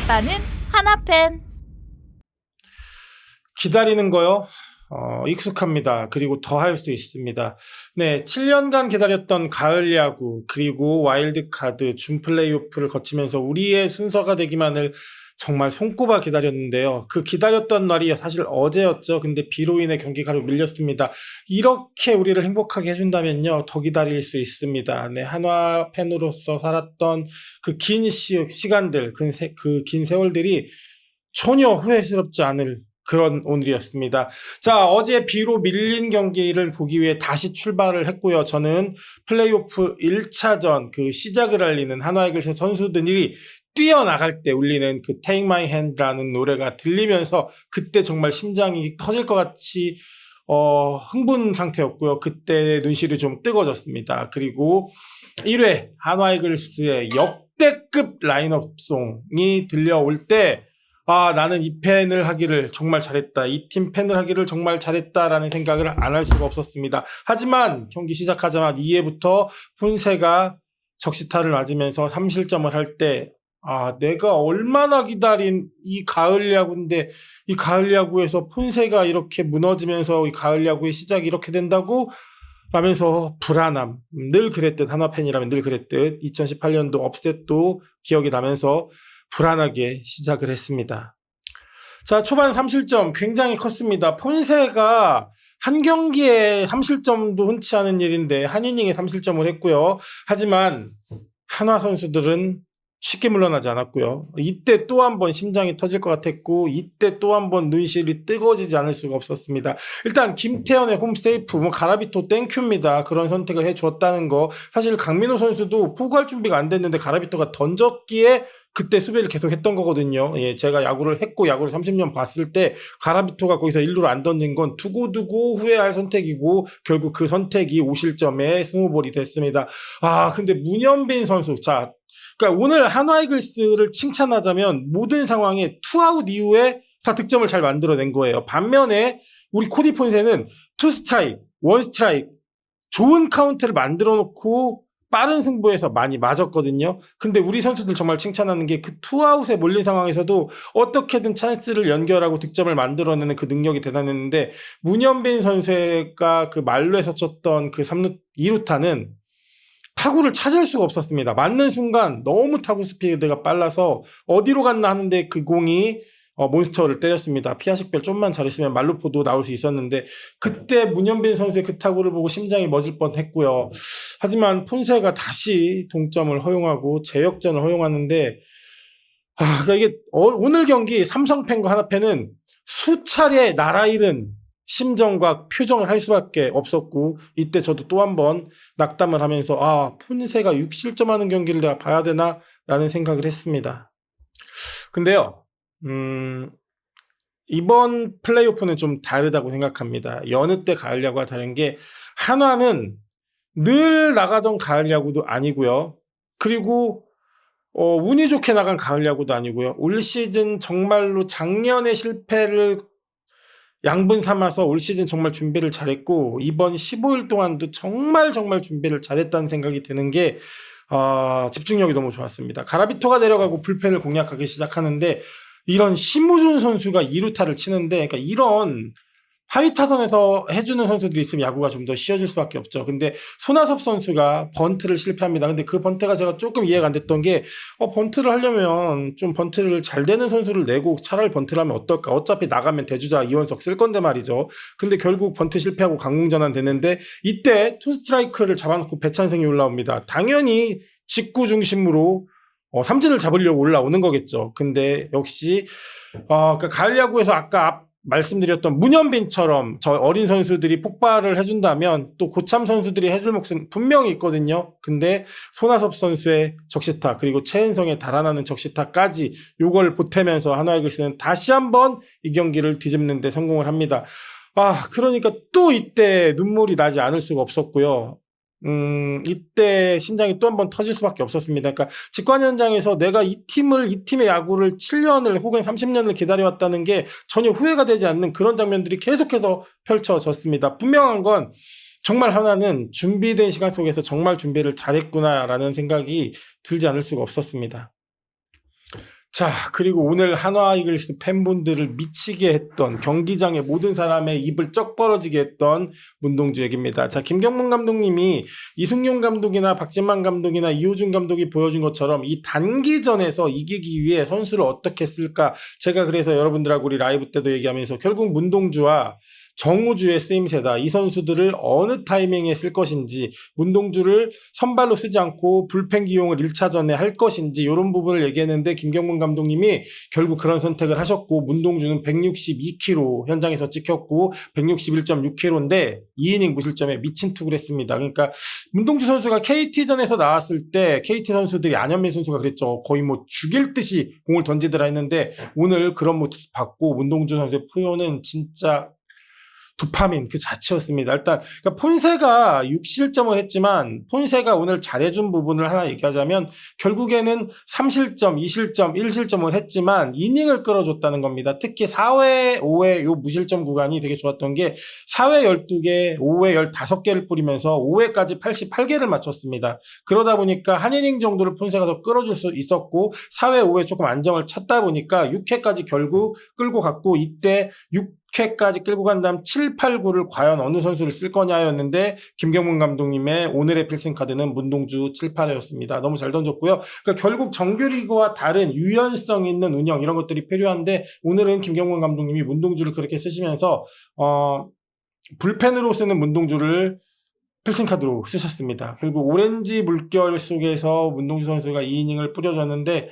아빠는 하나팬. 기다리는 거요? 익숙합니다. 그리고 더 할 수 있습니다. 네, 7년간 기다렸던 가을 야구, 그리고 와일드카드, 준 플레이오프를 거치면서 우리의 순서가 되기만을 정말 손꼽아 기다렸는데요. 그 기다렸던 날이 사실 어제였죠. 근데 비로 인해 경기가 밀렸습니다. 이렇게 우리를 행복하게 해준다면요, 더 기다릴 수 있습니다. 네, 한화 팬으로서 살았던 그 긴 시간들, 그 긴 세월들이 전혀 후회스럽지 않을 그런 오늘이었습니다. 자, 어제 비로 밀린 경기를 보기 위해 다시 출발을 했고요. 저는 플레이오프 1차전 그 시작을 알리는 한화이글스 선수들이 뛰어나갈 때 울리는 그 Take My Hand라는 노래가 들리면서 그때 정말 심장이 터질 것 같이 흥분 상태였고요. 그때 눈시울이 좀 뜨거워졌습니다. 그리고 1회 한화이글스의 역대급 라인업송이 들려올 때 나는 이 팬을 하기를 정말 잘했다. 이 팀 팬을 하기를 정말 잘했다라는 생각을 안 할 수가 없었습니다. 하지만 경기 시작하자마자 2회부터 폰세가 적시타를 맞으면서 3실점을 할 때 내가 얼마나 기다린 이 가을 야구인데 이 가을 야구에서 폰세가 이렇게 무너지면서 이 가을 야구의 시작이 이렇게 된다고? 라면서 불안함. 늘 그랬듯, 한화 팬이라면 늘 그랬듯 2018년도 업셋도 기억이 나면서 불안하게 시작을 했습니다. 자, 초반 3실점 굉장히 컸습니다. 폰세가 한 경기에 3실점도 흔치 않은 일인데 한 이닝에 3실점을 했고요. 하지만 한화 선수들은 쉽게 물러나지 않았고요. 이때 또 한 번 심장이 터질 것 같았고 이때 또 한 번 눈시울이 뜨거워지지 않을 수가 없었습니다. 일단 김태현의 홈세이프, 가라비토 땡큐입니다. 그런 선택을 해줬다는 거. 사실 강민호 선수도 포구할 준비가 안 됐는데 가라비토가 던졌기에 그때 수비를 계속 했던 거거든요. 예, 제가 야구를 했고 야구를 30년 봤을 때 가라비토가 거기서 1루를 안 던진 건 두고 후회할 선택이고 결국 그 선택이 5실점에 스노볼이 됐습니다. 근데 문현빈 선수, 그러니까 오늘 한화이글스를 칭찬하자면 모든 상황에 투아웃 이후에 다 득점을 잘 만들어낸 거예요. 반면에 우리 코디 폰세는 투 스트라이크, 원 스트라이크 좋은 카운트를 만들어 놓고 빠른 승부에서 많이 맞았거든요. 근데 우리 선수들 정말 칭찬하는 게 그 투아웃에 몰린 상황에서도 어떻게든 찬스를 연결하고 득점을 만들어내는 그 능력이 대단했는데 문현빈 선수가 그 말로에서 쳤던 그 2루타는 타구를 찾을 수가 없었습니다. 맞는 순간 너무 타구 스피드가 빨라서 어디로 갔나 하는데 그 공이 몬스터를 때렸습니다. 피아식별 좀만 잘했으면 말루포도 나올 수 있었는데 그때 문현빈 선수의 그 타구를 보고 심장이 멎을 뻔했고요. 하지만 폰세가 다시 동점을 허용하고 재역전을 허용하는데 그러니까 이게 오늘 경기 삼성팬과 하나팬은 수차례 나라 잃은 심정과 표정을 할 수밖에 없었고 이때 저도 또 한 번 낙담을 하면서 폰세가 6실점하는 경기를 내가 봐야 되나 라는 생각을 했습니다. 근데요, 이번 플레이오프는 좀 다르다고 생각합니다. 여느 때 가을 야구와 다른 게 한화는 늘 나가던 가을 야구도 아니고요. 그리고 운이 좋게 나간 가을 야구도 아니고요. 올 시즌 정말로 작년의 실패를 양분 삼아서 올 시즌 정말 준비를 잘했고 이번 15일 동안도 정말 준비를 잘했다는 생각이 드는 게 집중력이 너무 좋았습니다. 가라비토가 내려가고 불펜을 공략하기 시작하는데 이런 심우준 선수가 2루타를 치는데 그러니까 이런 하위 타선에서 해주는 선수들이 있으면 야구가 좀 더 쉬워질 수밖에 없죠. 근데 손아섭 선수가 번트를 실패합니다. 근데 그 번트가 제가 조금 이해가 안 됐던 게 번트를 하려면 좀 번트를 잘 되는 선수를 내고 차라리 번트를 하면 어떨까? 어차피 나가면 대주자 이원석 쓸 건데 말이죠. 근데 결국 번트 실패하고 강공전환 되는데 이때 투 스트라이크를 잡아놓고 배찬승이 올라옵니다. 당연히 직구 중심으로 삼진을 잡으려고 올라오는 거겠죠. 근데 역시 그러니까 가을 야구에서 아까 말씀드렸던 문현빈처럼 저 어린 선수들이 폭발을 해준다면 또 고참 선수들이 해줄 몫은 분명히 있거든요. 근데 손아섭 선수의 적시타 그리고 최은성의 달아나는 적시타까지 요걸 보태면서 한화이글스는 다시 한번 이 경기를 뒤집는 데 성공을 합니다. 그러니까 또 이때 눈물이 나지 않을 수가 없었고요. 이때 심장이 또 한 번 터질 수밖에 없었습니다. 그러니까 직관 현장에서 내가 이 팀의 야구를 7년을 혹은 30년을 기다려왔다는 게 전혀 후회가 되지 않는 그런 장면들이 계속해서 펼쳐졌습니다. 분명한 건 정말 하나는 준비된 시간 속에서 정말 준비를 잘했구나라는 생각이 들지 않을 수가 없었습니다. 자, 그리고 오늘 한화 이글스 팬분들을 미치게 했던 경기장의 모든 사람의 입을 쩍 벌어지게 했던 문동주 얘기입니다. 자, 김경문 감독님이 이승용 감독이나 박진만 감독이나 이호준 감독이 보여준 것처럼 이 단기전에서 이기기 위해 선수를 어떻게 쓸까? 제가 그래서 여러분들하고 우리 라이브 때도 얘기하면서 결국 문동주와 정우주의 쓰임새다. 이 선수들을 어느 타이밍에 쓸 것인지, 문동주를 선발로 쓰지 않고 불펜 기용을 1차전에 할 것인지 이런 부분을 얘기했는데 김경문 감독님이 결국 그런 선택을 하셨고, 문동주는 162kg 현장에서 찍혔고 161.6kg인데 2이닝 무실점에 미친 투구를 했습니다. 그러니까 문동주 선수가 KT전에서 나왔을 때 KT 선수들이, 안현민 선수가 그랬죠. 거의 뭐 죽일 듯이 공을 던지더라 했는데 오늘 그런 모습 봤고, 문동주 선수의 표현은 진짜 도파민 그 자체였습니다. 일단 그러니까 폰세가 6실점을 했지만 폰세가 오늘 잘해준 부분을 하나 얘기하자면 결국에는 3실점, 2실점, 1실점을 했지만 이닝을 끌어줬다는 겁니다. 특히 4회, 5회 요 무실점 구간이 되게 좋았던 게 4회 12개, 5회 15개를 뿌리면서 5회까지 88개를 맞췄습니다. 그러다 보니까 한 이닝 정도를 폰세가 더 끌어줄 수 있었고 4회, 5회 조금 안정을 찾다 보니까 6회까지 결국 끌고 갔고, 이때 6회까지 끌고 간 다음 7, 8, 9를 과연 어느 선수를 쓸 거냐였는데 김경문 감독님의 오늘의 필승 카드는 문동주 7, 8회였습니다. 너무 잘 던졌고요. 그러니까 결국 정규리그와 다른 유연성 있는 운영 이런 것들이 필요한데 오늘은 김경문 감독님이 문동주를 그렇게 쓰시면서 불펜으로 쓰는 문동주를 필승카드로 쓰셨습니다. 결국 오렌지 물결 속에서 문동주 선수가 2이닝을 뿌려줬는데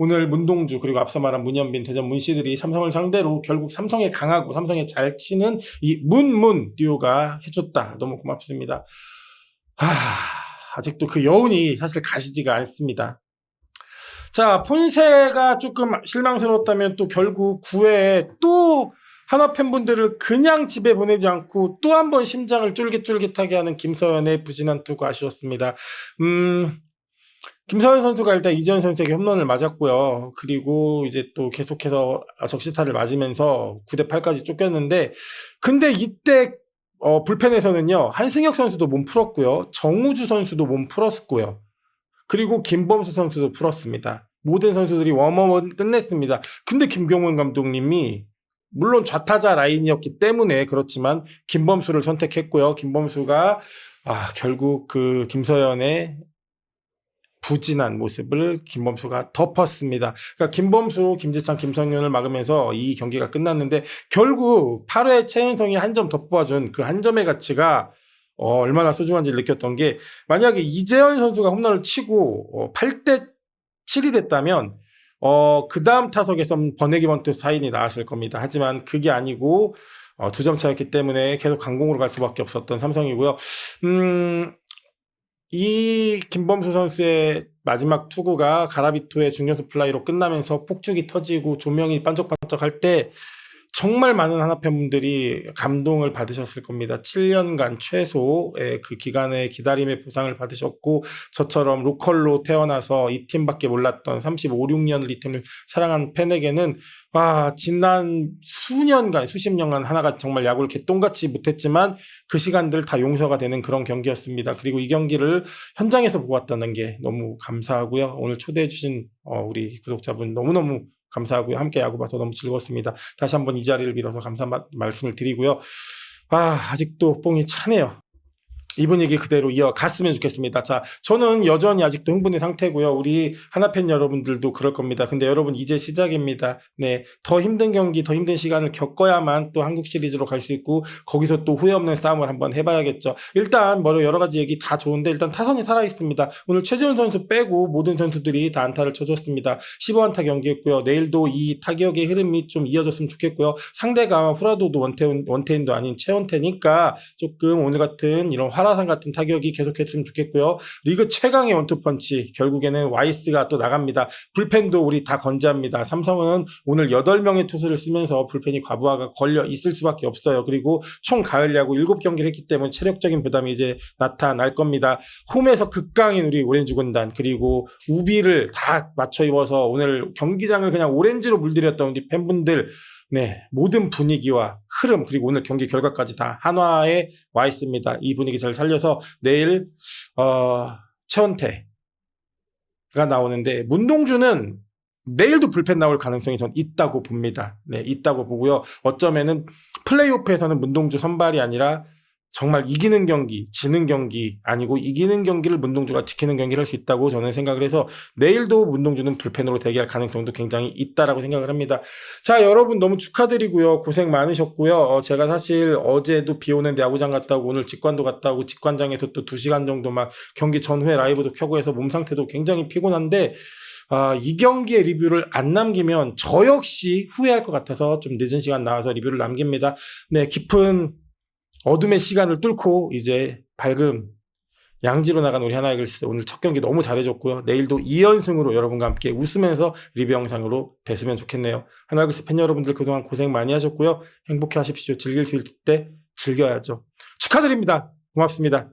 오늘 문동주 그리고 앞서 말한 문현빈, 대전 문씨들이 삼성을 상대로 결국 삼성에 강하고 삼성에 잘 치는 이 문문 듀오가 해줬다. 너무 고맙습니다. 아직도 그 여운이 사실 가시지가 않습니다. 자, 폰세가 조금 실망스러웠다면 또 결국 9회에 또 한화 팬분들을 그냥 집에 보내지 않고 또 한 번 심장을 쫄깃쫄깃하게 하는 김서현의 부진한 투구 아쉬웠습니다. 김서현 선수가 일단 이재현 선수에게 홈런을 맞았고요. 그리고 이제 또 계속해서 적시타를 맞으면서 9대8까지 쫓겼는데, 근데 이때 불펜에서는요, 한승혁 선수도 몸 풀었고요. 정우주 선수도 몸 풀었고요. 그리고 김범수 선수도 풀었습니다. 모든 선수들이 웜업은 끝냈습니다. 근데 김경문 감독님이 물론 좌타자 라인이었기 때문에 그렇지만 김범수를 선택했고요. 김범수가 결국 그 김서현의 부진한 모습을 김범수가 덮었습니다. 그러니까 김범수, 김재창, 김성윤을 막으면서 이 경기가 끝났는데 결국 8회 최은성이 한 점 덮어준 그 한 점의 가치가 얼마나 소중한지를 느꼈던 게, 만약에 이재현 선수가 홈런을 치고 8대7이 됐다면 그 다음 타석에서 버네기 번트 사인이 나왔을 겁니다. 하지만 그게 아니고 2점 차였기 때문에 계속 강공으로 갈 수밖에 없었던 삼성이고요. 이 김범수 선수의 마지막 투구가 가라비토의 중견수 플라이로 끝나면서 폭죽이 터지고 조명이 반짝반짝할 때 정말 많은 한화 팬분들이 감동을 받으셨을 겁니다. 7년간 최소의 그 기간의 기다림의 보상을 받으셨고, 저처럼 로컬로 태어나서 이 팀밖에 몰랐던 35, 6년을 이 팀을 사랑한 팬에게는 지난 수년간, 수십 년간 하나가 정말 야구를 개똥같이 못했지만 그 시간들 다 용서가 되는 그런 경기였습니다. 그리고 이 경기를 현장에서 보고 왔다는 게 너무 감사하고요. 오늘 초대해 주신 우리 구독자분 너무너무 감사하고요. 함께 야구 봐서 너무 즐거웠습니다. 다시 한번 이 자리를 빌어서 감사 말씀을 드리고요. 아직도 뽕이 차네요. 이 분위기 그대로 이어갔으면 좋겠습니다. 자, 저는 여전히 아직도 흥분의 상태고요. 우리 하나팬 여러분들도 그럴 겁니다. 근데 여러분 이제 시작입니다. 네, 더 힘든 경기, 더 힘든 시간을 겪어야만 또 한국 시리즈로 갈 수 있고 거기서 또 후회 없는 싸움을 한번 해봐야겠죠. 일단 여러 가지 얘기 다 좋은데 일단 타선이 살아있습니다. 오늘 최지훈 선수 빼고 모든 선수들이 다 안타를 쳐줬습니다. 15안타 경기였고요. 내일도 이 타격의 흐름이 좀 이어졌으면 좋겠고요. 상대가 후라도도 원태인도 아닌 최원태니까 조금 오늘 같은 이런 화라산 같은 타격이 계속했으면 좋겠고요. 리그 최강의 원투펀치, 결국에는 와이스가 또 나갑니다. 불펜도 우리 다 건재합니다. 삼성은 오늘 8명의 투수를 쓰면서 불펜이 과부하가 걸려 있을 수밖에 없어요. 그리고 총 가을 야구 7경기를 했기 때문에 체력적인 부담이 이제 나타날 겁니다. 홈에서 극강인 우리 오렌지 군단, 그리고 우비를 다 맞춰 입어서 오늘 경기장을 그냥 오렌지로 물들였던 우리 팬분들, 네, 모든 분위기와 흐름, 그리고 오늘 경기 결과까지 다 한화에 와 있습니다. 이 분위기 잘 살려서 내일 최원태가 나오는데, 문동주는 내일도 불펜 나올 가능성이 전 있다고 봅니다. 네, 있다고 보고요. 어쩌면은 플레이오프에서는 문동주 선발이 아니라 정말 이기는 경기, 지는 경기 아니고 이기는 경기를 문동주가 지키는 경기를 할 수 있다고 저는 생각을 해서 내일도 문동주는 불펜으로 대기할 가능성도 굉장히 있다라고 생각을 합니다. 자, 여러분 너무 축하드리고요. 고생 많으셨고요. 제가 사실 어제도 비 오는데 야구장 갔다 오고 오늘 직관도 갔다 오고 직관장에서 또 2시간 정도 막 경기 전후에 라이브도 켜고 해서 몸 상태도 굉장히 피곤한데 이 경기의 리뷰를 안 남기면 저 역시 후회할 것 같아서 좀 늦은 시간 나와서 리뷰를 남깁니다. 네, 깊은 어둠의 시간을 뚫고 이제 밝음 양지로 나간 우리 하나이글스 오늘 첫 경기 너무 잘해줬고요. 내일도 2연승으로 여러분과 함께 웃으면서 리뷰 영상으로 뵀으면 좋겠네요. 하나이글스 팬 여러분들 그동안 고생 많이 하셨고요. 행복해 하십시오. 즐길 수 있을 때 즐겨야죠. 축하드립니다. 고맙습니다.